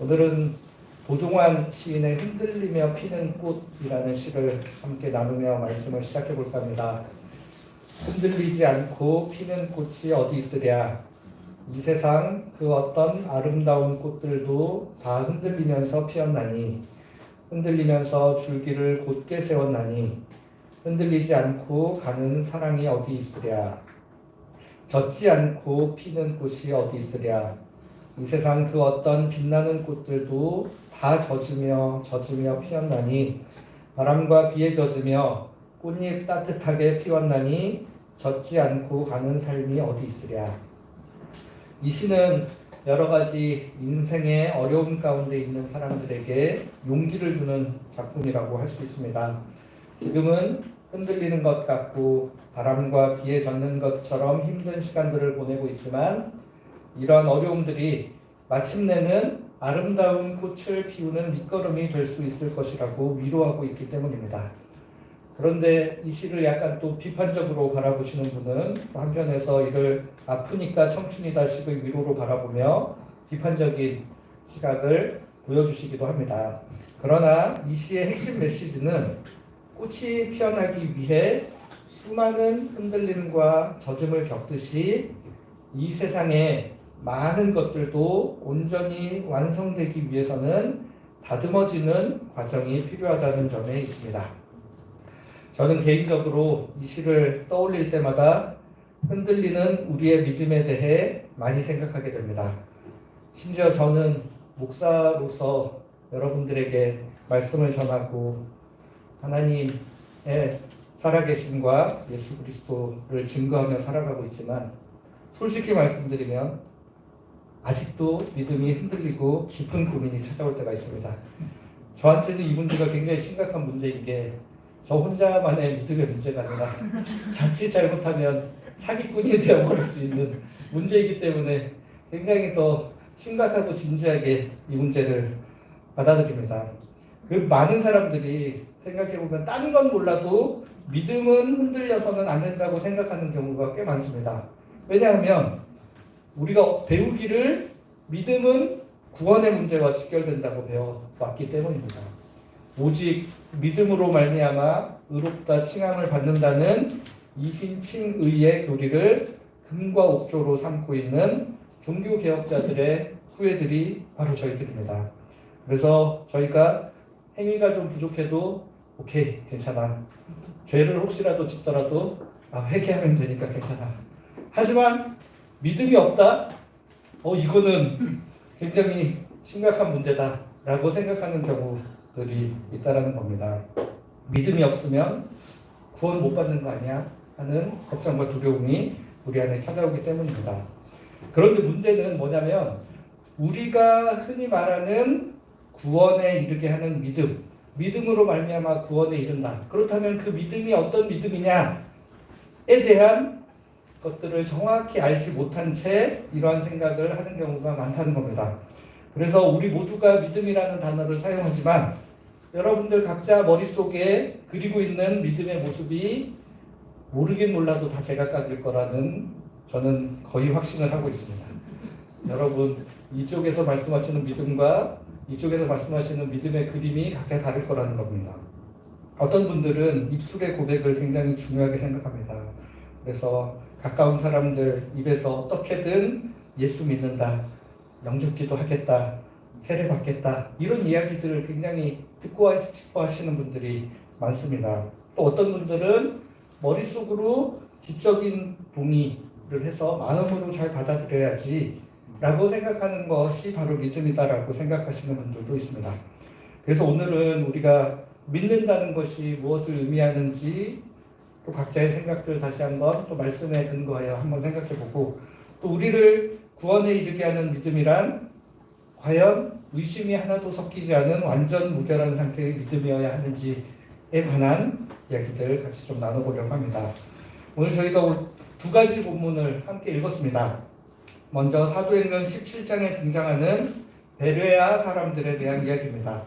오늘은 도종환 시인의 흔들리며 피는 꽃이라는 시를 함께 나누며 말씀을 시작해 볼까 합니다. 흔들리지 않고 피는 꽃이 어디 있으랴. 이 세상 그 어떤 아름다운 꽃들도 다 흔들리면서 피었나니, 흔들리면서 줄기를 곧게 세웠나니, 흔들리지 않고 가는 사랑이 어디 있으랴. 젖지 않고 피는 꽃이 어디 있으랴. 이 세상 그 어떤 빛나는 꽃들도 다 젖으며 피었나니, 바람과 비에 젖으며 꽃잎 따뜻하게 피웠나니, 젖지 않고 가는 삶이 어디 있으랴. 이 시는 여러 가지 인생의 어려움 가운데 있는 사람들에게 용기를 주는 작품이라고 할 수 있습니다. 지금은 흔들리는 것 같고 바람과 비에 젖는 것처럼 힘든 시간들을 보내고 있지만, 이런 어려움들이 마침내는 아름다운 꽃을 피우는 밑거름이 될 수 있을 것이라고 위로하고 있기 때문입니다. 그런데 이 시를 약간 또 비판적으로 바라보시는 분은 한편에서 이를 아프니까 청춘이다 식의 위로로 바라보며 비판적인 시각을 보여주시기도 합니다. 그러나 이 시의 핵심 메시지는 꽃이 피어나기 위해 수많은 흔들림과 젖음을 겪듯이 이 세상에 많은 것들도 온전히 완성되기 위해서는 다듬어지는 과정이 필요하다는 점에 있습니다. 저는 개인적으로 이 시를 떠올릴 때마다 흔들리는 우리의 믿음에 대해 많이 생각하게 됩니다. 심지어 저는 목사로서 여러분들에게 말씀을 전하고 하나님의 살아계심과 예수 그리스도를 증거하며 살아가고 있지만, 솔직히 말씀드리면 아직도 믿음이 흔들리고 깊은 고민이 찾아올 때가 있습니다. 저한테는 이 문제가 굉장히 심각한 문제인 게, 저 혼자만의 믿음의 문제가 아니라 자칫 잘못하면 사기꾼이 되어버릴 수 있는 문제이기 때문에 굉장히 더 심각하고 진지하게 이 문제를 받아들입니다. 그 많은 사람들이 생각해보면 다른 건 몰라도 믿음은 흔들려서는 안 된다고 생각하는 경우가 꽤 많습니다. 왜냐하면 우리가 배우기를 믿음은 구원의 문제와 직결된다고 배워왔기 때문입니다. 오직 믿음으로 말미암아 의롭다 칭함을 받는다는 이신칭의의 교리를 금과 옥조로 삼고 있는 종교개혁자들의 후예들이 바로 저희들입니다. 그래서 저희가 행위가 좀 부족해도 오케이, 괜찮아. 죄를 혹시라도 짓더라도 회개하면 되니까 괜찮아. 하지만 믿음이 없다? 이거는 굉장히 심각한 문제다 라고 생각하는 경우들이 있다는 겁니다. 믿음이 없으면 구원 못 받는 거 아니야? 하는 걱정과 두려움이 우리 안에 찾아오기 때문입니다. 그런데 문제는 뭐냐면, 우리가 흔히 말하는 구원에 이르게 하는 믿음으로 말미암아 구원에 이른다. 그렇다면 그 믿음이 어떤 믿음이냐에 대한 것들을 정확히 알지 못한 채 이러한 생각을 하는 경우가 많다는 겁니다. 그래서 우리 모두가 믿음이라는 단어를 사용하지만, 여러분들 각자 머릿속에 그리고 있는 믿음의 모습이 모르긴 몰라도 다 제각각일 거라는 저는 거의 확신을 하고 있습니다. 여러분, 이쪽에서 말씀하시는 믿음과 이쪽에서 말씀하시는 믿음의 그림이 각자 다를 거라는 겁니다. 어떤 분들은 입술의 고백을 굉장히 중요하게 생각합니다. 그래서 가까운 사람들 입에서 어떻게든 예수 믿는다, 영접기도 하겠다, 세례 받겠다, 이런 이야기들을 굉장히 듣고 싶어 하시는 분들이 많습니다. 또 어떤 분들은 머릿속으로 지적인 동의를 해서 마음으로 잘 받아들여야지 라고 생각하는 것이 바로 믿음이다라고 생각하시는 분들도 있습니다. 그래서 오늘은 우리가 믿는다는 것이 무엇을 의미하는지, 또 각자의 생각들 다시 한번 또 말씀에 근거하여 한번 생각해보고, 또 우리를 구원에 이르게 하는 믿음이란 과연 의심이 하나도 섞이지 않은 완전 무결한 상태의 믿음이어야 하는지에 관한 이야기들 같이 좀 나눠보려고 합니다. 오늘 저희가 두 가지 본문을 함께 읽었습니다. 먼저 사도행전 17장에 등장하는 베레아 사람들에 대한 이야기입니다.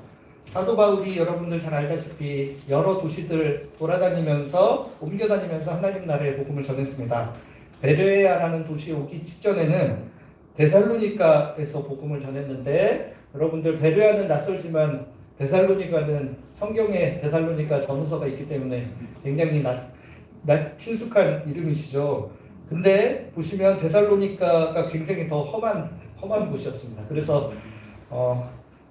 사도 바울이 여러분들 잘 알다시피 여러 도시들 옮겨다니면서 하나님 나라의 복음을 전했습니다. 베레아라는 도시에 오기 직전에는 데살로니가에서 복음을 전했는데 여러분들 베레아는 낯설지만 데살로니가는 성경에 데살로니가 전후서가 있기 때문에 굉장히 친숙한 이름이시죠. 근데 보시면 데살로니가가 굉장히 더 험한 곳이었습니다. 그래서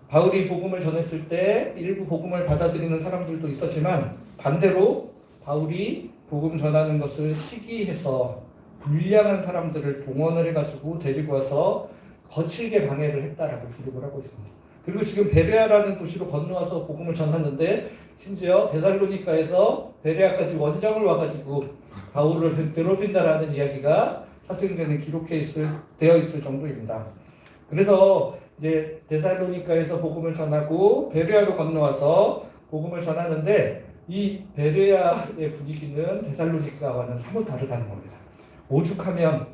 바울이 복음을 전했을 때 일부 복음을 받아들이는 사람들도 있었지만 반대로 바울이 복음 전하는 것을 시기해서 불량한 사람들을 동원을 해가지고 데리고 와서 거칠게 방해를 했다라고 기록을 하고 있습니다. 그리고 지금 베레아라는 도시로 건너와서 복음을 전하는데 심지어 데살로니가에서 베레아까지 원정을 와가지고 바울을 괴롭힌다라는 이야기가 사도행전에 되어 있을 정도입니다. 그래서 이제 데살로니가에서 복음을 전하고 베레아로 건너와서 복음을 전하는데 이 베레아의 분위기는 데살로니가와는 사뭇 다르다는 겁니다. 오죽하면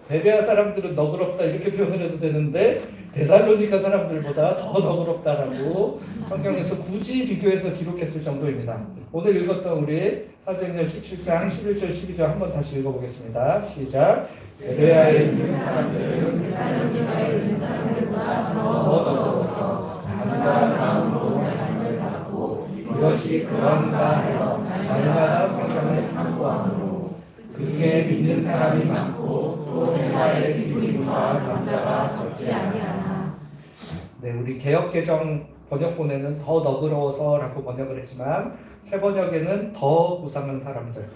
베레아 사람들은 너그럽다 이렇게 표현을 해도 되는데 데살로니가 사람들보다 더 너그럽다라고 성경에서 굳이 비교해서 기록했을 정도입니다. 오늘 읽었던 우리 사도행전 17장 11절 12절 한번 다시 읽어보겠습니다. 시작. 베레아에 있는 사람들은 데살로니가에 있는 사람들보다 더 너그러워서 간절한 마음으로 말씀을 받고 그것이 그런가 하여 날마다 성경을 참고함으로 그 중에 믿는 사람이 많고 또 베레아의 기쁨과 감자가 적지 아니하나. 네, 우리 개역개정 번역본에는 더 너그러워서라고 번역을 했지만 새 번역에는 더 고상한 사람들.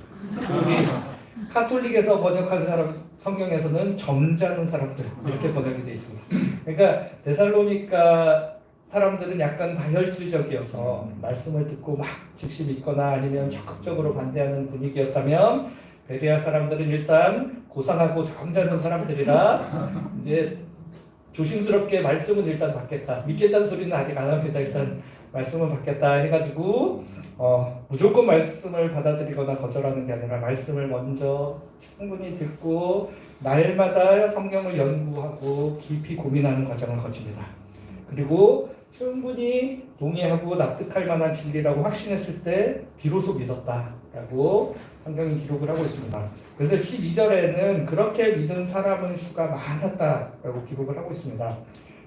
우리 카톨릭에서 번역한 사람 성경에서는 점잖은 사람들 이렇게 번역이 되어 있습니다. 그러니까 데살로니가 사람들은 약간 다혈질적이어서 말씀을 듣고 막 즉시 믿거나 아니면 적극적으로 반대하는 분위기였다면 베레아 사람들은 일단 고상하고 점잖은 사람들이라 이제 조심스럽게 말씀은 일단 받겠다. 믿겠다는 소리는 아직 안 합니다. 일단 말씀은 받겠다 해가지고 무조건 말씀을 받아들이거나 거절하는 게 아니라 말씀을 먼저 충분히 듣고 날마다 성경을 연구하고 깊이 고민하는 과정을 거칩니다. 그리고 충분히 동의하고 납득할 만한 진리라고 확신했을 때 비로소 믿었다라고 성경이 기록을 하고 있습니다. 그래서 12절에는 그렇게 믿은 사람의 수가 많았다라고 기록을 하고 있습니다.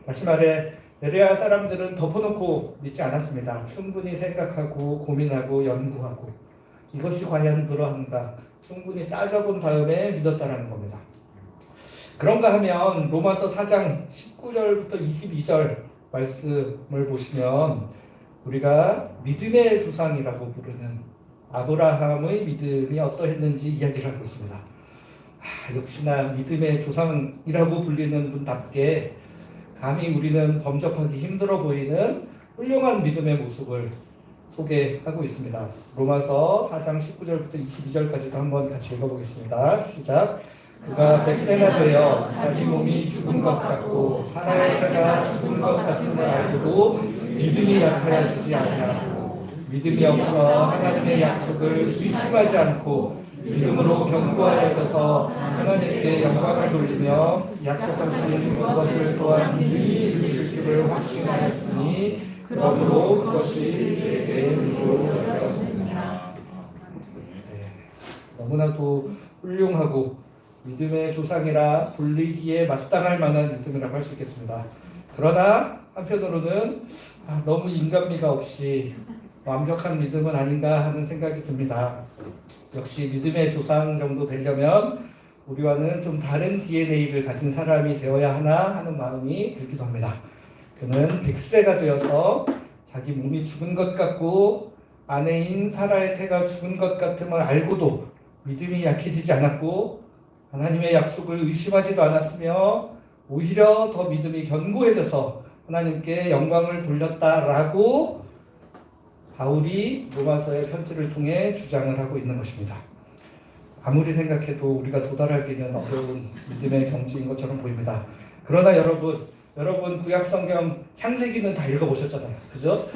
다시 말해 베레아 사람들은 덮어놓고 믿지 않았습니다. 충분히 생각하고 고민하고 연구하고 이것이 과연 그러한가 충분히 따져본 다음에 믿었다라는 겁니다. 그런가 하면 로마서 4장 19절부터 22절 말씀을 보시면 우리가 믿음의 조상이라고 부르는 아브라함의 믿음이 어떠했는지 이야기를 하고 있습니다. 역시나 믿음의 조상이라고 불리는 분답게 감히 우리는 범접하기 힘들어 보이는 훌륭한 믿음의 모습을 소개하고 있습니다. 로마서 4장 19절부터 22절까지도 한번 같이 읽어보겠습니다. 시작. 그가 100세나 되어 자기 몸이 죽은 것 같고 사나의 때가 죽은 것 같음을 알고도 믿음이 약하여지지 아니하고 믿음이 없어 하나님의 약속을 의심하지 않고 믿음으로 견고하여져서 하나님께 영광을 돌리며 약속하신 그것을 또한 믿음이 이루실 줄을 확신하였으니 그러므로 그것이 우리에게 의로 여겨집니다. 너무나도 훌륭하고 믿음의 조상이라 불리기에 마땅할 만한 믿음이라고 할 수 있겠습니다. 그러나 한편으로는 너무 인간미가 없이 완벽한 믿음은 아닌가 하는 생각이 듭니다. 역시 믿음의 조상 정도 되려면 우리와는 좀 다른 DNA를 가진 사람이 되어야 하나 하는 마음이 들기도 합니다. 그는 100세가 되어서 자기 몸이 죽은 것 같고 아내인 사라의 태가 죽은 것 같음을 알고도 믿음이 약해지지 않았고 하나님의 약속을 의심하지도 않았으며 오히려 더 믿음이 견고해져서 하나님께 영광을 돌렸다라고 바울이 로마서의 편지를 통해 주장을 하고 있는 것입니다. 아무리 생각해도 우리가 도달하기는 어려운 믿음의 경지인 것처럼 보입니다. 그러나 여러분 구약성경 창세기는 다 읽어보셨잖아요. 그죠?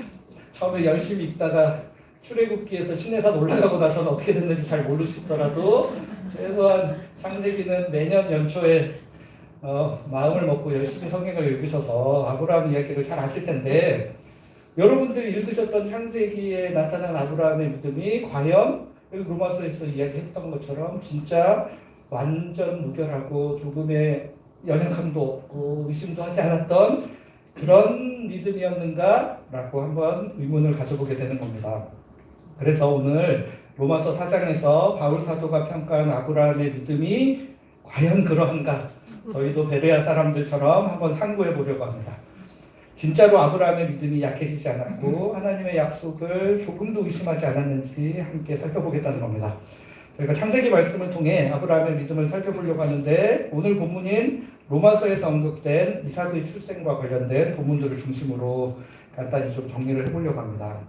처음에 열심히 읽다가 출애굽기에서 시내산 올라가고 나서는 어떻게 됐는지 잘 모르시더라도 최소한 창세기는 매년 연초에 마음을 먹고 열심히 성경을 읽으셔서 아브라함 이야기를 잘 아실 텐데 여러분들이 읽으셨던 창세기에 나타난 아브라함의 믿음이 과연 로마서에서 이야기했던 것처럼 진짜 완전 무결하고 조금의 연약함도 없고 의심도 하지 않았던 그런 믿음이었는가라고 한번 의문을 가져보게 되는 겁니다. 그래서 오늘 로마서 4장에서 바울 사도가 평가한 아브라함의 믿음이 과연 그러한가 저희도 베레아 사람들처럼 한번 상고해 보려고 합니다. 진짜로 아브라함의 믿음이 약해지지 않았고 하나님의 약속을 조금도 의심하지 않았는지 함께 살펴보겠다는 겁니다. 저희가 창세기 말씀을 통해 아브라함의 믿음을 살펴보려고 하는데 오늘 본문인 로마서에서 언급된 이삭의 출생과 관련된 본문들을 중심으로 간단히 좀 정리를 해보려고 합니다.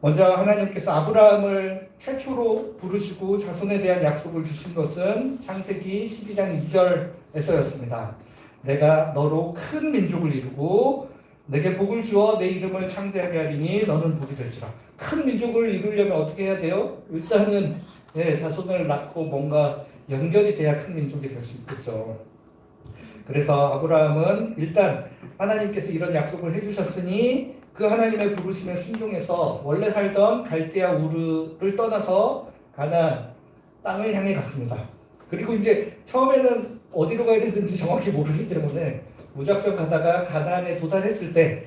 먼저 하나님께서 아브라함을 최초로 부르시고 자손에 대한 약속을 주신 것은 창세기 12장 2절에서였습니다. 내가 너로 큰 민족을 이루고 내게 복을 주어 내 이름을 창대하게 하리니 너는 복이 될지라. 큰 민족을 이루려면 어떻게 해야 돼요? 일단은 자손을 낳고 뭔가 연결이 돼야 큰 민족이 될 수 있겠죠. 그래서 아브라함은 일단 하나님께서 이런 약속을 해주셨으니 그 하나님의 부르심에 순종해서 원래 살던 갈대아 우르를 떠나서 가나안 땅을 향해 갔습니다. 그리고 이제 처음에는 어디로 가야 되는지 정확히 모르기 때문에 무작정 가다가 가나안에 도달했을 때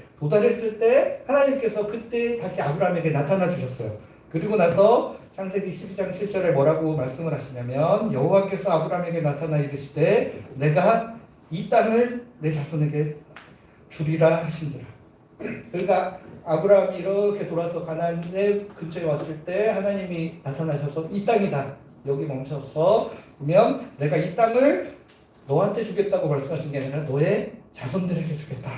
하나님께서 그때 다시 아브라함에게 나타나 주셨어요. 그리고 나서 창세기 12장 7절에 뭐라고 말씀을 하시냐면 여호와께서 아브라함에게 나타나 이르시되 내가 이 땅을 내 자손에게 주리라 하신지라. 그러니까 아브라함이 이렇게 돌아서 가나안 근처에 왔을 때 하나님이 나타나셔서 이 땅이다. 여기 멈춰서 보면 내가 이 땅을 너한테 주겠다고 말씀하신 게 아니라 너의 자손들에게 주겠다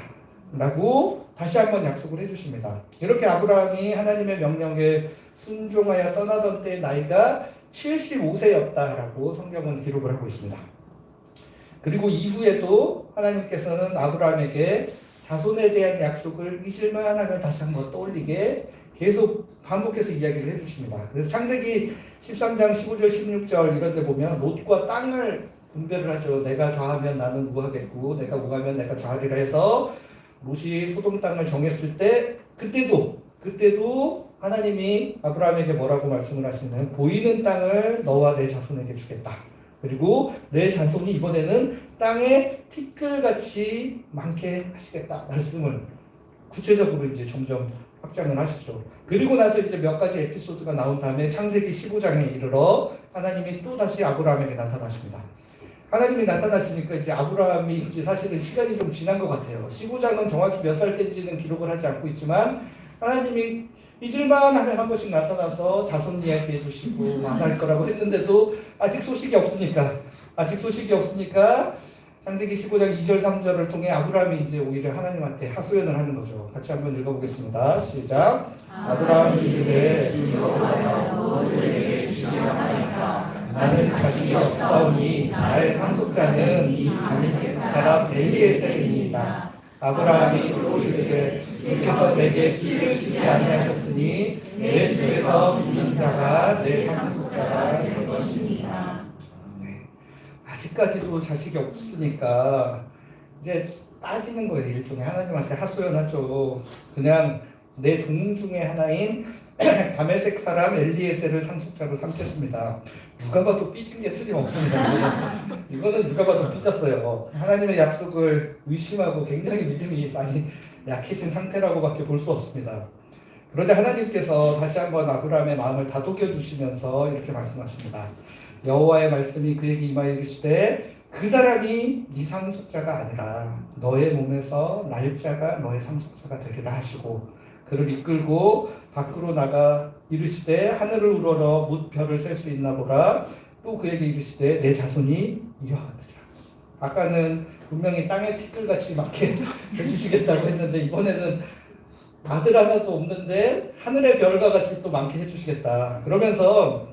라고 다시 한번 약속을 해주십니다. 이렇게 아브라함이 하나님의 명령에 순종하여 떠나던 때 나이가 75세였다라고 성경은 기록을 하고 있습니다. 그리고 이후에도 하나님께서는 아브라함에게 자손에 대한 약속을 잊을만 하면 다시 한번 떠올리게 계속 반복해서 이야기를 해주십니다. 그래서 창세기 13장 15절 16절 이런 데 보면 롯과 땅을 분별을 하죠. 내가 좌하면 나는 우하겠고 내가 우하면 내가 좌하리라 해서 롯이 소돔 땅을 정했을 때 그때도 하나님이 아브라함에게 뭐라고 말씀을 하시냐면 보이는 땅을 너와 내 자손에게 주겠다. 그리고 내 자손이 이번에는 땅에 티끌같이 많게 하시겠다 말씀을 구체적으로 이제 점점 확장을 하시죠. 그리고 나서 이제 몇 가지 에피소드가 나온 다음에 창세기 15장에 이르러 하나님이 또 다시 아브라함에게 나타나십니다. 하나님이 나타나시니까 이제 아브라함이 이제 사실은 시간이 좀 지난 것 같아요. 15장은 정확히 몇 살 때인지는 기록을 하지 않고 있지만 하나님이 잊을만 하면 한 번씩 나타나서 자손 이야기 해주시고 할 거라고 했는데도 아직 소식이 없으니까 창세기 15장 2절 3절을 통해 아브라함이 이제 오히려 하나님한테 하소연을 하는 거죠. 같이 한번 읽어보겠습니다. 시작. 아브라함이 이르되 주 여호와여 무엇을 내게 주시려나이까 나는 자식이 없사오니 나의 상속자는 이 다메섹 사람 엘리에셀이니이다. 아브라함이 또 이르되 주께서 내게 씨를 주지 아니하셨으니 내 집에서 죽는 자가 내 상속자가 될 것이니이다. 아직까지도 자식이 없으니까 이제 빠지는 거예요. 일종의 하나님한테 하소연하죠. 그냥 내 종 중에 하나인 다메섹 사람 엘리에셀을 상속자로 삼겠습니다. 누가 봐도 삐진 게 틀림없습니다. 이거는 누가 봐도 삐졌어요. 하나님의 약속을 의심하고 굉장히 믿음이 많이 약해진 상태라고밖에 볼 수 없습니다. 그러자 하나님께서 다시 한번 아브라함의 마음을 다독여 주시면서 이렇게 말씀하십니다. 여호와의 말씀이 그에게 임하여 이르시되 그 사람이 네 상속자가 아니라 너의 몸에서 날 자가 너의 상속자가 되리라 하시고 그를 이끌고 밖으로 나가 이르시되 하늘을 우러러 뭇 별을 셀 수 있나 보라. 또 그에게 이르시되 내 자손이 이와 같으리라. 아까는 분명히 땅에 티끌같이 많게 해주시겠다고 했는데 이번에는 아들 하나도 없는데 하늘의 별과 같이 또 많게 해주시겠다. 그러면서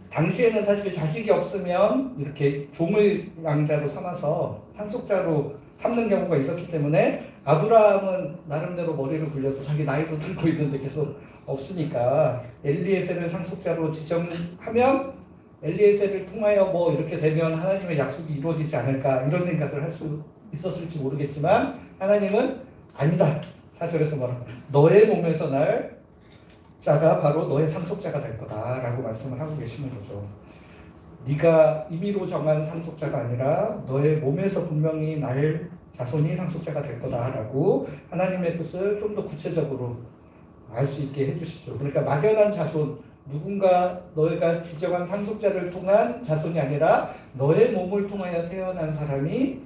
당시에는 사실 자식이 없으면 이렇게 종을 양자로 삼아서 상속자로 삼는 경우가 있었기 때문에 아브라함은 나름대로 머리를 굴려서 자기 나이도 들고 있는데 계속 없으니까 엘리에셀을 상속자로 지정하면 엘리에셀을 통하여 뭐 이렇게 되면 하나님의 약속이 이루어지지 않을까 이런 생각을 할 수 있었을지 모르겠지만 하나님은 아니다. 4절에서 뭐라고 너의 몸에서 날 자가 바로 너의 상속자가 될 거다 라고 말씀을 하고 계시는 거죠. 네가 임의로 정한 상속자가 아니라 너의 몸에서 분명히 날 자손이 상속자가 될 거다라고 하나님의 뜻을 좀 더 구체적으로 알 수 있게 해주시죠. 그러니까 막연한 자손, 누군가 너희가 지정한 상속자를 통한 자손이 아니라 너의 몸을 통하여 태어난 사람이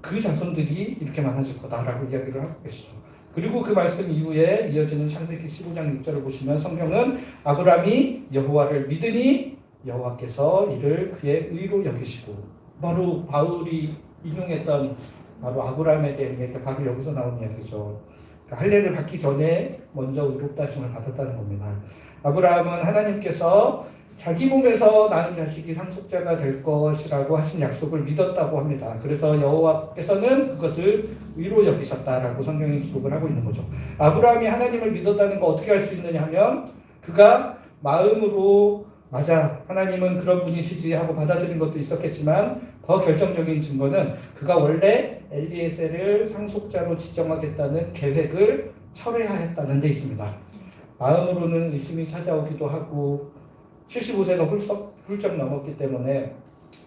그 자손들이 이렇게 많아질 거다라고 이야기를 하고 계시죠. 그리고 그 말씀 이후에 이어지는 창세기 15장 6절을 보시면 성경은 아브라함이 여호와를 믿으니 여호와께서 이를 그의 의로 여기시고, 바로 바울이 인용했던 바로 아브라함에 대한 얘기가 바로 여기서 나온 이야기죠. 할례를 받기 전에 먼저 의롭다 하심을 받았다는 겁니다. 아브라함은 하나님께서 자기 몸에서 낳은 자식이 상속자가 될 것이라고 하신 약속을 믿었다고 합니다. 그래서 여호와께서는 그것을 의로 여기셨다라고 성경이 기록을 하고 있는 거죠. 아브라함이 하나님을 믿었다는 거 어떻게 알 수 있느냐 하면, 그가 마음으로 맞아, 하나님은 그런 분이시지 하고 받아들인 것도 있었겠지만, 더 결정적인 증거는 그가 원래 엘리에셀을 상속자로 지정하겠다는 계획을 철회하였다는 데 있습니다. 마음으로는 의심이 찾아오기도 하고 75세가 훌쩍 넘었기 때문에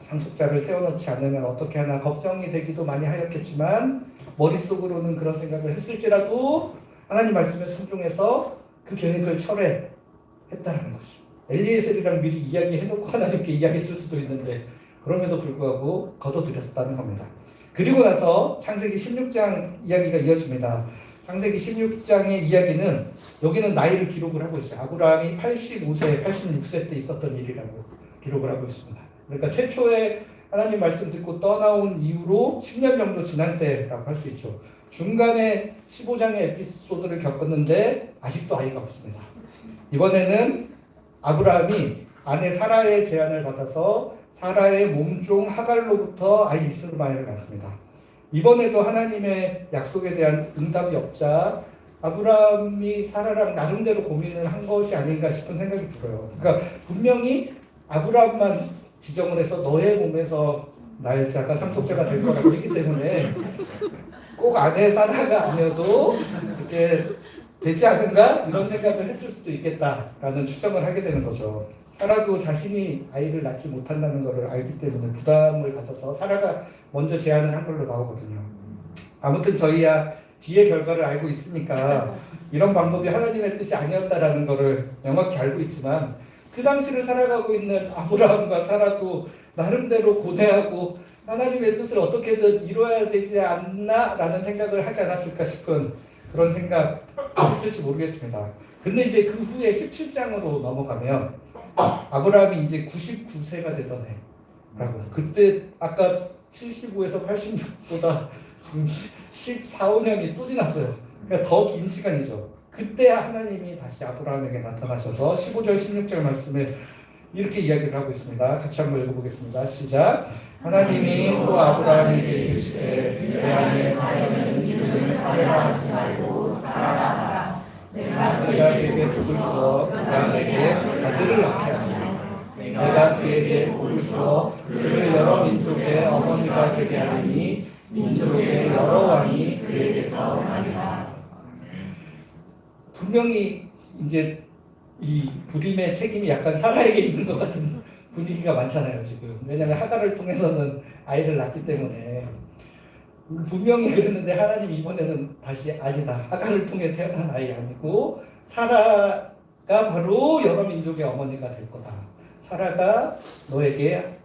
상속자를 세워놓지 않으면 어떻게 하나 걱정이 되기도 많이 하였겠지만, 머릿속으로는 그런 생각을 했을지라도 하나님 말씀에 순종해서 그 계획을 철회했다는 것이죠. 엘리에셀이랑 미리 이야기해놓고 하나님께 이야기했을 수도 있는데 그럼에도 불구하고 거둬들였다는 겁니다. 그리고 나서 창세기 16장 이야기가 이어집니다. 창세기 16장의 이야기는, 여기는 나이를 기록을 하고 있어요. 아브라함이 85세, 86세 때 있었던 일이라고 기록을 하고 있습니다. 그러니까 최초에 하나님 말씀 듣고 떠나온 이후로 10년 정도 지난 때라고 할 수 있죠. 중간에 15장의 에피소드를 겪었는데 아직도 아이가 없습니다. 이번에는 아브라함이 아내 사라의 제안을 받아서 사라의 몸종 하갈로부터 아이 이스마엘을 낳습니다. 이번에도 하나님의 약속에 대한 응답이 없자 아브라함이 사라랑 나름대로 고민을 한 것이 아닌가 싶은 생각이 들어요. 그러니까 분명히 아브라함만 지정을 해서 너의 몸에서 날 자가 상속자가 될 거라고 했기 때문에 꼭 아내 사라가 아니어도 이렇게 되지 않은가? 이런 생각을 했을 수도 있겠다라는 추정을 하게 되는 거죠. 사라도 자신이 아이를 낳지 못한다는 것을 알기 때문에 부담을 가져서 사라가 먼저 제안을 한 걸로 나오거든요. 아무튼 저희야 뒤의 결과를 알고 있으니까 이런 방법이 하나님의 뜻이 아니었다라는 것을 명확히 알고 있지만, 그 당시를 살아가고 있는 아브라함과 사라도 나름대로 고뇌하고 하나님의 뜻을 어떻게든 이루어야 되지 않나라는 생각을 하지 않았을까 싶은 그런 생각 했을지 모르겠습니다. 근데 이제 그 후에 17장으로 넘어가면 아브라함이 이제 99세가 되던 해라고. 그때 아까 75에서 86보다 지금 14, 5년이 또 지났어요. 그러니까 더 긴 시간이죠. 그때 하나님이 다시 아브라함에게 나타나셔서 15절 16절 말씀에 이렇게 이야기를 하고 있습니다. 같이 한번 읽어보겠습니다. 시작. 하나님이 또 아브라함에게 이르시되 내 아내 사라는 이름을 사라라 하지 말고 사라라 하라. 내가 그에게 복을 주어 그가 내게 아들을 낳게 하리라. 내가 그에게 복을 주어 그를 여러 민족의 어머니가 되게 하리니 민족의 여러 왕이 그에게서 나리라. 분명히 이제 이 불임의 책임이 약간 사라에게 있는 것 같은 분위기가 많잖아요 지금. 왜냐하면 하갈을 통해서는 아이를 낳기 때문에 분명히 그랬는데, 하나님 이번에는 다시 아니다, 하갈을 통해 태어난 아이 아니고 사라가 바로 여러 민족의 어머니가 될 거다. 사라가 너에게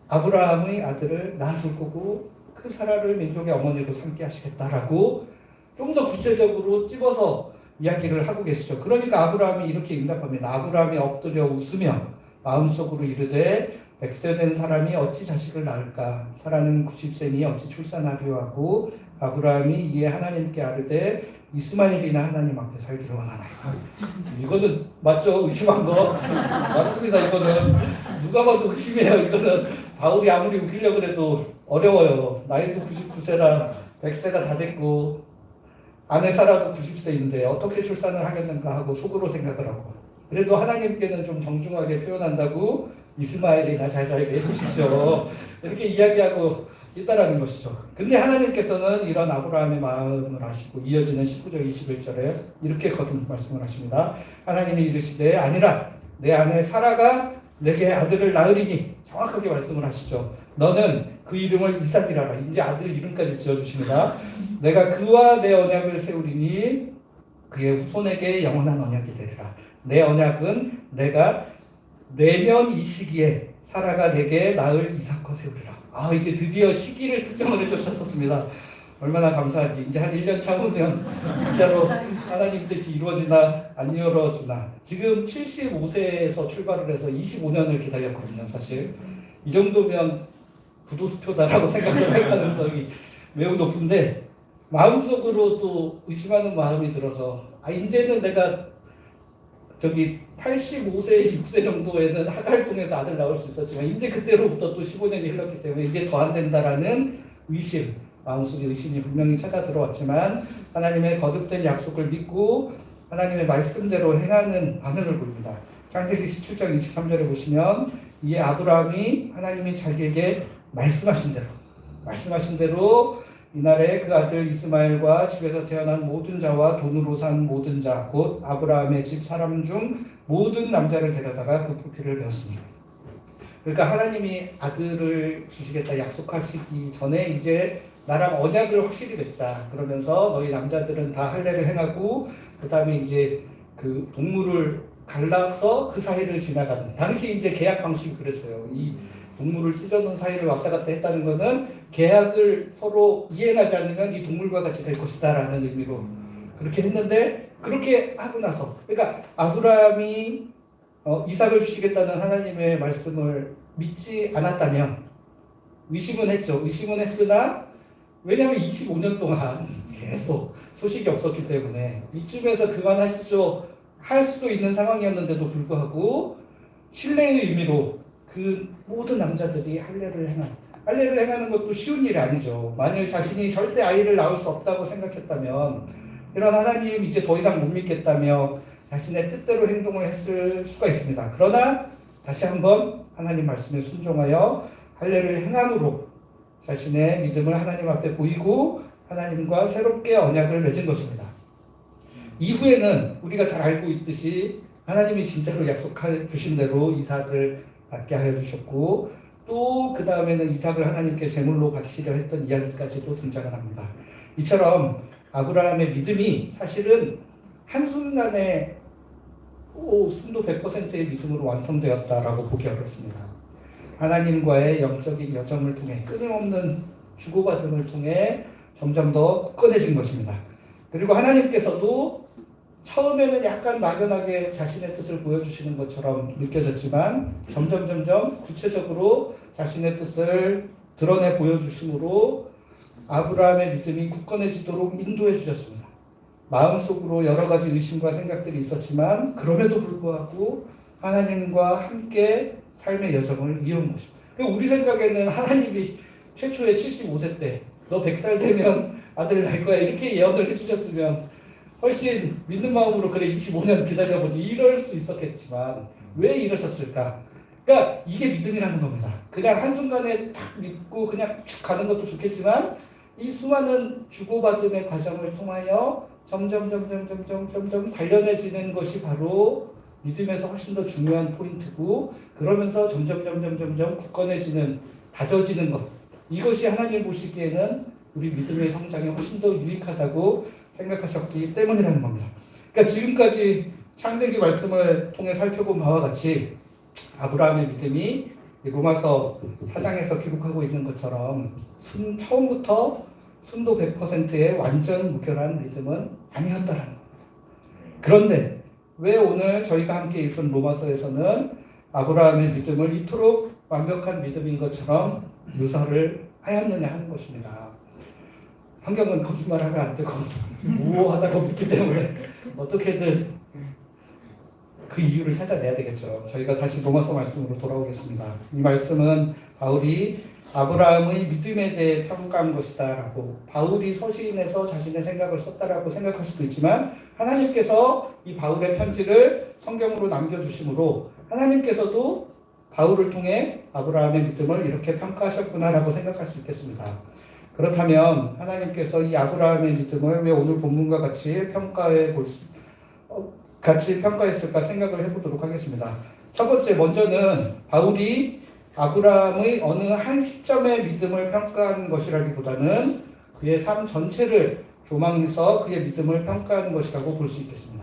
아브라함의 아들을 낳아줄 거고 그 사라를 민족의 어머니로 삼게 하시겠다라고 좀 더 구체적으로 찝어서 이야기를 하고 계시죠. 그러니까 아브라함이 이렇게 응답합니다. 아브라함이 엎드려 웃으며 마음속으로 이르되 100세 된 사람이 어찌 자식을 낳을까? 사라는 90세니 어찌 출산하려 하고, 아브라함이 이에 하나님께 아뢰되 이스마엘이나 하나님 앞에 살기를 원하나이다. 이거는 맞죠? 의심한 거 맞습니다. 이거는 누가 봐도 의심해요. 이거는 바울이 아무리 웃기려고 해도 어려워요. 나이도 99세라 100세가 다 됐고 아내 사라도 90세인데 어떻게 출산을 하겠는가 하고 속으로 생각을 하고, 그래도 하나님께는 좀 정중하게 표현한다고 이스마엘이나 잘 살게 해주십시오, 이렇게 이야기하고 있다라는 것이죠. 근데 하나님께서는 이런 아브라함의 마음을 아시고 이어지는 19절 21절에 이렇게 거듭 말씀을 하십니다. 하나님이 이르시되 아니라 내 아내 사라가 내게 아들을 낳으리니 정확하게 말씀을 하시죠. 너는 그 이름을 이삭이라라. 이제 아들 이름까지 지어주십니다. 내가 그와 내 언약을 세우리니 그의 후손에게 영원한 언약이 되리라. 내 언약은 내가 내년 이 시기에 사라가 내게 낳을 이삭과 세우리라. 이제 드디어 시기를 특정을 해주셨습니다. 얼마나 감사하지. 이제 한 1년 참으면 진짜로 하나님 뜻이 이루어지나 안 이루어지나. 지금 75세에서 출발을 해서 25년을 기다렸거든요. 사실 이 정도면 부도수표다라고 생각을 할 가능성이 매우 높은데, 마음속으로 또 의심하는 마음이 들어서 이제는 내가 85세, 6세 정도에는 하가를 통해서 아들 낳을 수 있었지만 이제 그때로부터 또 15년이 흘렀기 때문에 이제 더 안 된다라는 의심, 마음속에 의심이 분명히 찾아 들어왔지만 하나님의 거듭된 약속을 믿고 하나님의 말씀대로 행하는 반응을 보입니다. 창세기 17장 23절에 보시면 이에 아브라함이 하나님이 자기에게 말씀하신 대로 이날에 그 아들 이스마엘과 집에서 태어난 모든 자와 돈으로 산 모든 자 곧 아브라함의 집 사람 중 모든 남자를 데려다가 그 부피를 베었습니다. 그러니까 하나님이 아들을 주시겠다 약속하시기 전에 이제 나랑 언약을 확실히 맺자. 그러면서 너희 남자들은 다 할례를 행하고 그 다음에 이제 그 동물을 갈라서 그 사이를 지나가는, 당시 이제 계약 방식이 그랬어요. 이 동물을 찢어놓은 사이를 왔다 갔다 했다는 것은 계약을 서로 이행하지 않으면 이 동물과 같이 될 것이다 라는 의미로 그렇게 했는데, 그렇게 하고 나서 그러니까 아브라함이 이삭을 주시겠다는 하나님의 말씀을 믿지 않았다면 의심은 했죠. 의심은 했으나 왜냐하면 25년 동안 계속 소식이 없었기 때문에 이쯤에서 그만하시죠 할 수도 있는 상황이었는데도 불구하고 신뢰의 의미로 그 모든 남자들이 할례를 행하는 것도 쉬운 일이 아니죠. 만일 자신이 절대 아이를 낳을 수 없다고 생각했다면, 이런 하나님 이제 더 이상 못 믿겠다며 자신의 뜻대로 행동을 했을 수가 있습니다. 그러나 다시 한번 하나님 말씀에 순종하여 할례를 행함으로 자신의 믿음을 하나님 앞에 보이고 하나님과 새롭게 언약을 맺은 것입니다. 이후에는 우리가 잘 알고 있듯이 하나님이 진짜로 약속해 주신 대로 이삭을 받게 하여 주셨고, 또 그 다음에는 이삭을 하나님께 제물로 바치려 했던 이야기까지도 등장을 합니다. 이처럼 아브라함의 믿음이 사실은 한순간에 순도 100%의 믿음으로 완성되었다라고 보기 어렵습니다. 하나님과의 영적인 여정을 통해 끊임없는 주고받음을 통해 점점 더 굳건해진 것입니다. 그리고 하나님께서도 처음에는 약간 막연하게 자신의 뜻을 보여주시는 것처럼 느껴졌지만 점점 구체적으로 자신의 뜻을 드러내 보여주심으로 아브라함의 믿음이 굳건해지도록 인도해 주셨습니다. 마음속으로 여러 가지 의심과 생각들이 있었지만 그럼에도 불구하고 하나님과 함께 삶의 여정을 이어온 것입니다. 우리 생각에는 하나님이 최초에 75세 때 너 100살 되면 아들을 낳을 거야 이렇게 예언을 해주셨으면 훨씬 믿는 마음으로 그래 25년 기다려보지 이럴 수 있었겠지만 왜 이러셨을까? 그러니까 이게 믿음이라는 겁니다. 그냥 한순간에 딱 믿고 그냥 쭉 가는 것도 좋겠지만 이 수많은 주고받음의 과정을 통하여 점점 단련해지는 것이 바로 믿음에서 훨씬 더 중요한 포인트고, 그러면서 점점 굳건해지는, 다져지는 것, 이것이 하나님 보시기에는 우리 믿음의 성장에 훨씬 더 유익하다고 생각하셨기 때문이라는 겁니다. 그러니까 지금까지 창세기 말씀을 통해 살펴본 바와 같이 아브라함의 믿음이 로마서 4장에서 기록하고 있는 것처럼 처음부터 순도 100%의 완전 무결한 믿음은 아니었다라는 겁니다. 그런데 왜 오늘 저희가 함께 읽은 로마서에서는 아브라함의 믿음을 이토록 완벽한 믿음인 것처럼 묘사를 하였느냐 하는 것입니다. 성경은 거짓말하면 안 되고 무오하다고 믿기 때문에 어떻게든 그 이유를 찾아내야 되겠죠. 저희가 다시 로마서 말씀으로 돌아오겠습니다. 이 말씀은 바울이 아브라함의 믿음에 대해 평가한 것이다 라고, 바울이 서신에서 자신의 생각을 썼다라고 생각할 수도 있지만 하나님께서 이 바울의 편지를 성경으로 남겨주심으로 하나님께서도 바울을 통해 아브라함의 믿음을 이렇게 평가하셨구나 라고 생각할 수 있겠습니다. 그렇다면 하나님께서 이 아브라함의 믿음을 왜 오늘 본문과 같이 평가했을까 생각을 해보도록 하겠습니다. 첫 번째 먼저는 바울이 아브라함의 어느 한 시점의 믿음을 평가하는 것이라기보다는 그의 삶 전체를 조망해서 그의 믿음을 평가하는 것이라고 볼 수 있겠습니다.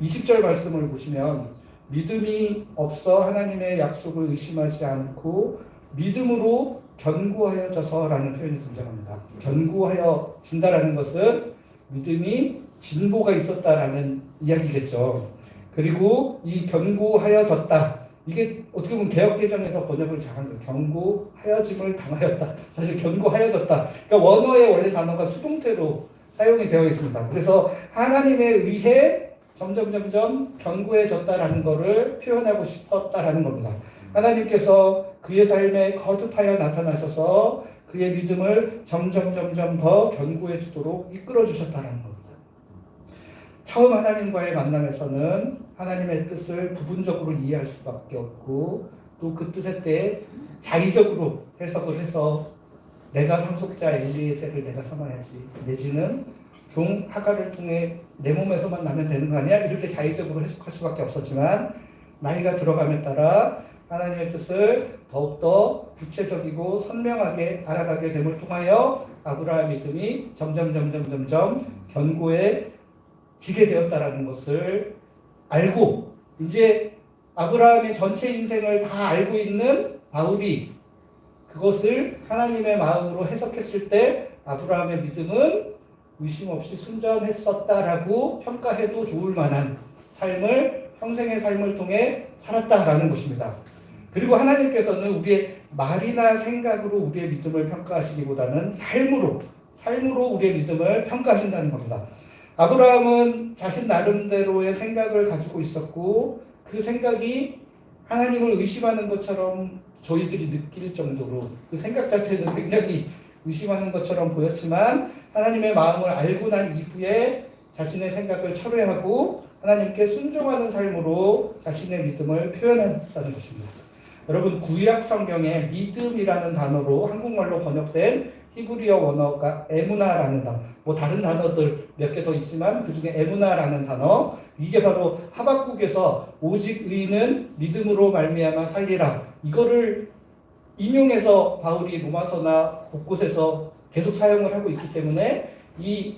20절 말씀을 보시면 믿음이 없어 하나님의 약속을 의심하지 않고 믿음으로 견고하여져서라는 표현이 등장합니다. 견고하여진다라는 것은 믿음이 진보가 있었다라는 이야기겠죠. 그리고 이 견고하여졌다. 이게 어떻게 보면 개역개정에서 번역을 잘한 거예요. 견고하여짐을 당하였다. 사실 견고하여졌다. 그러니까 원어의 원래 단어가 수동태로 사용이 되어 있습니다. 그래서 하나님에 의해 점점 견고해졌다라는 것을 표현하고 싶었다라는 겁니다. 하나님께서 그의 삶에 거듭하여 나타나셔서 그의 믿음을 점점 더 견고해지도록 이끌어 주셨다는 겁니다. 처음 하나님과의 만남에서는 하나님의 뜻을 부분적으로 이해할 수밖에 없고 또 그 뜻에 대해 자의적으로 해석을 해서 내가 상속자 엘리에셀을 내가 삼아야지 내지는 종 하갈을 통해 내 몸에서만 나면 되는 거 아니야? 이렇게 자의적으로 해석할 수밖에 없었지만 나이가 들어감에 따라 하나님의 뜻을 더욱더 구체적이고 선명하게 알아가게 됨을 통하여 아브라함의 믿음이 점점 견고해지게 되었다라는 것을 알고 이제 아브라함의 전체 인생을 다 알고 있는 바울이 그것을 하나님의 마음으로 해석했을 때 아브라함의 믿음은 의심 없이 순전했었다라고 평가해도 좋을 만한 삶을 평생의 삶을 통해 살았다라는 것입니다. 그리고 하나님께서는 우리의 말이나 생각으로 우리의 믿음을 평가하시기보다는 삶으로 우리의 믿음을 평가하신다는 겁니다. 아브라함은 자신 나름대로의 생각을 가지고 있었고 그 생각이 하나님을 의심하는 것처럼 저희들이 느낄 정도로 그 생각 자체는 굉장히 의심하는 것처럼 보였지만 하나님의 마음을 알고 난 이후에 자신의 생각을 철회하고 하나님께 순종하는 삶으로 자신의 믿음을 표현한다는 것입니다. 여러분 구약 성경에 믿음이라는 단어로 한국말로 번역된 히브리어 원어가 에무나라는 단어, 뭐 다른 단어들 몇 개 더 있지만 그 중에 에무나라는 단어, 이게 바로 하박국에서 오직 의인은 믿음으로 말미암아 살리라, 이거를 인용해서 바울이 로마서나 곳곳에서 계속 사용을 하고 있기 때문에 이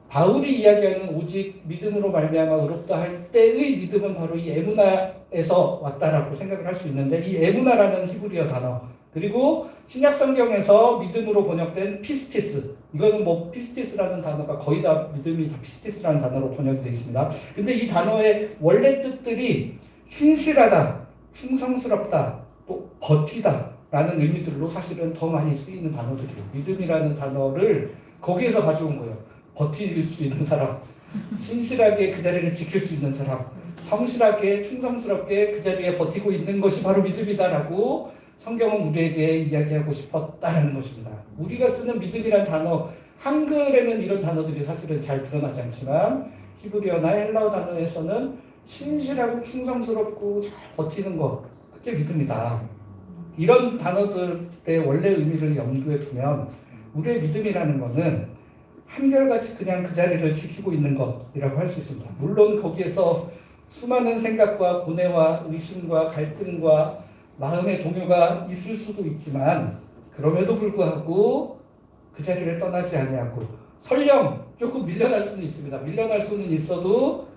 바울이 이야기하는 오직 믿음으로 말미암아 의롭다 할 때의 믿음은 바로 이 에무나에서 왔다라고 생각을 할 수 있는데, 이 에무나라는 히브리어 단어, 그리고 신약 성경에서 믿음으로 번역된 피스티스, 이거는 뭐 피스티스라는 단어가 거의 다 믿음이 다 피스티스라는 단어로 번역이 되어 있습니다. 근데 이 단어의 원래 뜻들이 신실하다, 충성스럽다, 또 버티다 라는 의미들로 사실은 더 많이 쓰이는 단어들이에요. 믿음이라는 단어를 거기에서 가져온 거예요. 버틸 수 있는 사람, 신실하게 그 자리를 지킬 수 있는 사람, 성실하게 충성스럽게 그 자리에 버티고 있는 것이 바로 믿음이다라고 성경은 우리에게 이야기하고 싶었다는 것입니다. 우리가 쓰는 믿음이란 단어, 한글에는 이런 단어들이 사실은 잘 드러나지 않지만 히브리어나 헬라어 단어에서는 신실하고 충성스럽고 잘 버티는 것, 그게 믿음이다. 이런 단어들의 원래 의미를 염두에 두면 우리의 믿음이라는 것은 한결같이 그냥 그 자리를 지키고 있는 것이라고 할 수 있습니다. 물론 거기에서 수많은 생각과 고뇌와 의심과 갈등과 마음의 동요가 있을 수도 있지만 그럼에도 불구하고 그 자리를 떠나지 아니하고 설령 조금 밀려날 수는 있습니다. 밀려날 수는 있어도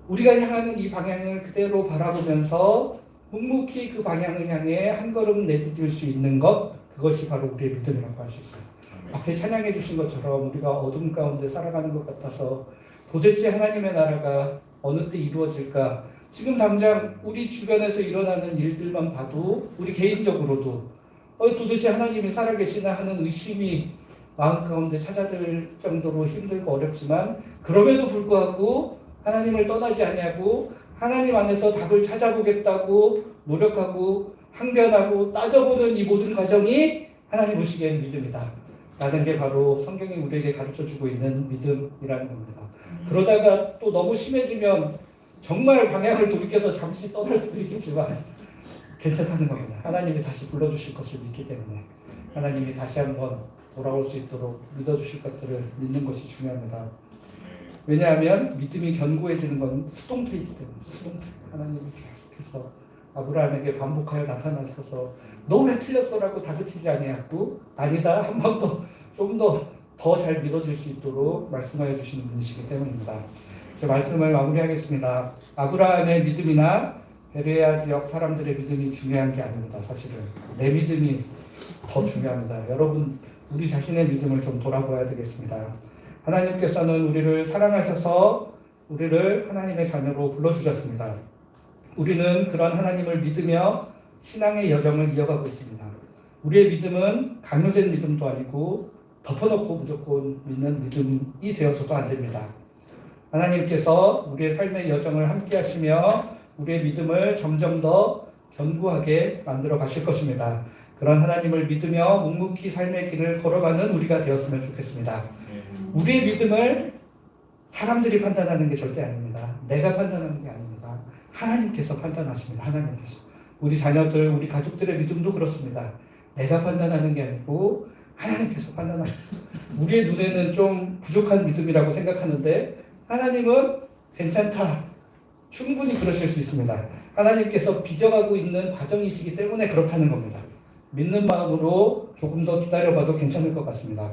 우리가 향하는 이 방향을 그대로 바라보면서 묵묵히 그 방향을 향해 한 걸음 내디딜 수 있는 것, 그것이 바로 우리의 믿음이라고 할 수 있습니다. 앞에 찬양해 주신 것처럼 우리가 어둠 가운데 살아가는 것 같아서 도대체 하나님의 나라가 어느 때 이루어질까? 지금 당장 우리 주변에서 일어나는 일들만 봐도 우리 개인적으로도 도대체 하나님이 살아계시나 하는 의심이 마음 가운데 찾아들 정도로 힘들고 어렵지만 그럼에도 불구하고 하나님을 떠나지 아니하고 하나님 안에서 답을 찾아보겠다고 노력하고 항변하고 따져보는 이 모든 과정이 하나님 보시기에는 믿음이다 라는 게 바로 성경이 우리에게 가르쳐주고 있는 믿음이라는 겁니다. 그러다가 또 너무 심해지면 정말 방향을 돌이켜서 잠시 떠날 수도 있겠지만 괜찮다는 겁니다. 하나님이 다시 불러주실 것을 믿기 때문에 하나님이 다시 한번 돌아올 수 있도록 믿어주실 것들을 믿는 것이 중요합니다. 왜냐하면 믿음이 견고해지는 건 수동태이기 때문에. 수동태. 하나님이 계속해서 아브라함에게 반복하여 나타나셔서 너 왜 틀렸어라고 다그치지 아니하고 아니다 한 번 더 좀 더 잘 믿어질 수 있도록 말씀하여 주시는 분이시기 때문입니다. 제 말씀을 마무리하겠습니다. 아브라함의 믿음이나 베레아 지역 사람들의 믿음이 중요한 게 아닙니다. 사실은 내 믿음이 더 중요합니다. 여러분 우리 자신의 믿음을 좀 돌아봐야 되겠습니다. 하나님께서는 우리를 사랑하셔서 우리를 하나님의 자녀로 불러주셨습니다. 우리는 그런 하나님을 믿으며 신앙의 여정을 이어가고 있습니다. 우리의 믿음은 강요된 믿음도 아니고 덮어놓고 무조건 믿는 믿음이 되어서도 안 됩니다. 하나님께서 우리의 삶의 여정을 함께 하시며 우리의 믿음을 점점 더 견고하게 만들어 가실 것입니다. 그런 하나님을 믿으며 묵묵히 삶의 길을 걸어가는 우리가 되었으면 좋겠습니다. 우리의 믿음을 사람들이 판단하는 게 절대 아닙니다. 내가 판단하는 게 아닙니다. 하나님께서 판단하십니다. 하나님께서. 우리 자녀들, 우리 가족들의 믿음도 그렇습니다. 내가 판단하는 게 아니고 하나님께서 판단하십니다. 우리의 눈에는 좀 부족한 믿음이라고 생각하는데 하나님은 괜찮다. 충분히 그러실 수 있습니다. 하나님께서 빚어가고 있는 과정이시기 때문에 그렇다는 겁니다. 믿는 마음으로 조금 더 기다려봐도 괜찮을 것 같습니다.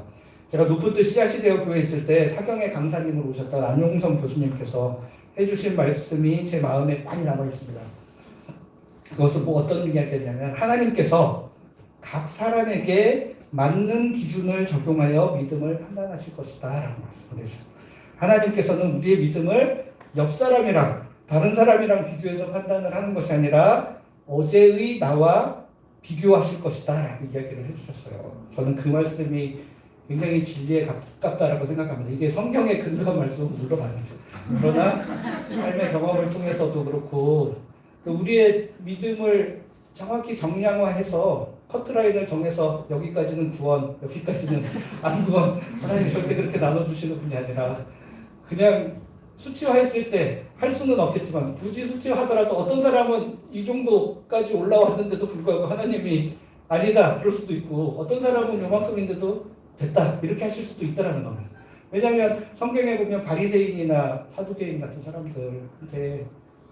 제가 노푸트 씨앗이 되어 교회에 있을 때 사경의 강사님으로 오셨던 안용성 교수님께서 해주신 말씀이 제 마음에 많이 남아 있습니다. 그것은 어떤 이야기냐면 하나님께서 각 사람에게 맞는 기준을 적용하여 믿음을 판단하실 것이다 라고 말씀을 해주셨어요. 하나님께서는 우리의 믿음을 옆 사람이랑 다른 사람이랑 비교해서 판단을 하는 것이 아니라 어제의 나와 비교하실 것이다 라고 이야기를 해주셨어요. 저는 그 말씀이 굉장히 진리에 가깝다라고 생각합니다. 이게 성경에 근거한 말씀은 물론 아니죠. 그러나 삶의 경험을 통해서도 그렇고 우리의 믿음을 정확히 정량화해서 커트라인을 정해서 여기까지는 구원, 여기까지는 안 구원 하나님 절대 그렇게 나눠주시는 분이 아니라 그냥 수치화했을 때 할 수는 없겠지만 굳이 수치화하더라도 어떤 사람은 이 정도까지 올라왔는데도 불구하고 하나님이 아니다 그럴 수도 있고 어떤 사람은 요만큼인데도 됐다 이렇게 하실 수도 있다는 겁니다. 왜냐하면 성경에 보면 바리새인이나 사두개인 같은 사람들한테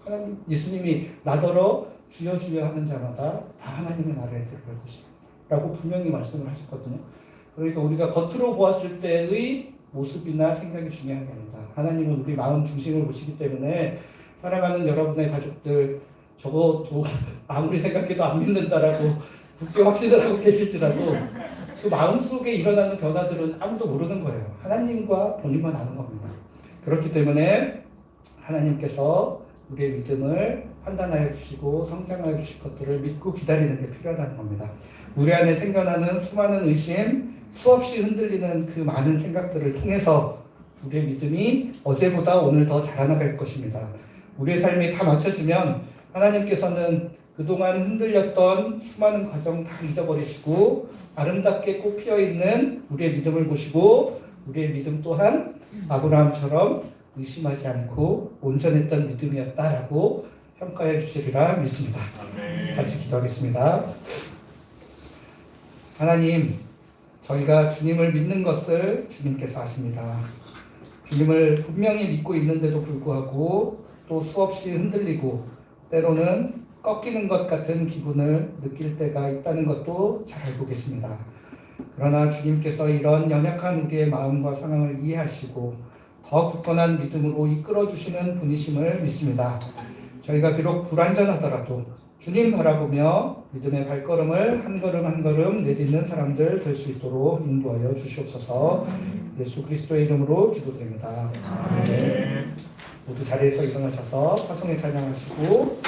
하나님 예수님이 나더러 주여 주여 하는 자마다 다 하나님의 나라에 들어갈 것이다 라고 분명히 말씀을 하셨거든요. 그러니까 우리가 겉으로 보았을 때의 모습이나 생각이 중요한 게 아니다. 하나님은 우리 마음 중심을 보시기 때문에 사랑하는 여러분의 가족들 적어도 아무리 생각해도 안 믿는다라고 굳게 확신을 하고 계실지라도 그 마음속에 일어나는 변화들은 아무도 모르는 거예요. 하나님과 본인만 아는 겁니다. 그렇기 때문에 하나님께서 우리의 믿음을 판단하여 주시고 성장하여 주실 것들을 믿고 기다리는 게 필요하다는 겁니다. 우리 안에 생겨나는 수많은 의심, 수없이 흔들리는 그 많은 생각들을 통해서 우리의 믿음이 어제보다 오늘 더 자라나갈 것입니다. 우리의 삶이 다 맞춰지면 하나님께서는 그동안 흔들렸던 수많은 과정 다 잊어버리시고 아름답게 꽃 피어있는 우리의 믿음을 보시고 우리의 믿음 또한 아브라함처럼 의심하지 않고 온전했던 믿음이었다라고 평가해 주시리라 믿습니다. 같이 기도하겠습니다. 하나님, 저희가 주님을 믿는 것을 주님께서 아십니다. 주님을 분명히 믿고 있는데도 불구하고 또 수없이 흔들리고 때로는 꺾이는 것 같은 기분을 느낄 때가 있다는 것도 잘 알고 계십니다. 그러나 주님께서 이런 연약한 우리의 마음과 상황을 이해하시고 더 굳건한 믿음으로 이끌어 주시는 분이심을 믿습니다. 저희가 비록 불완전하더라도 주님 바라보며 믿음의 발걸음을 한 걸음 한 걸음 내딛는 사람들 될 수 있도록 인도하여 주시옵소서. 예수 그리스도의 이름으로 기도드립니다. 아멘. 모두 자리에서 일어나셔서 화성에 찬양하시고 또